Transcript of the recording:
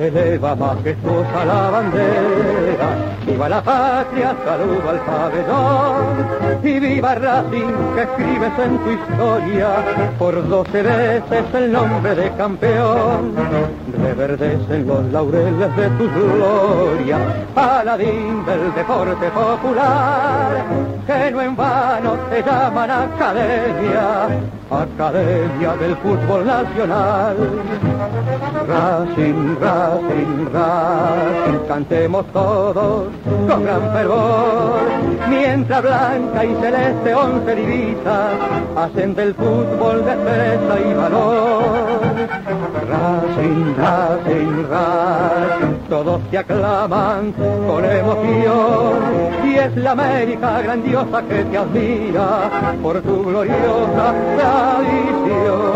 se eleva majestuosa la bandera, viva la patria, saluda al pabellón, y viva Racing que escribes en tu historia, por 12 veces el nombre de campeón, reverdecen los laureles de tu gloria, paladín del deporte popular, que no en vano te llaman academia, academia del fútbol nacional. Racing, Racing, Racing, cantemos todos con gran fervor, mientras blanca y celeste 11 divisas hacen del fútbol destreza y valor. Racing, Racing, Racing, todos te aclaman con emoción, y es la América grandiosa que te admira por tu gloriosa tradición.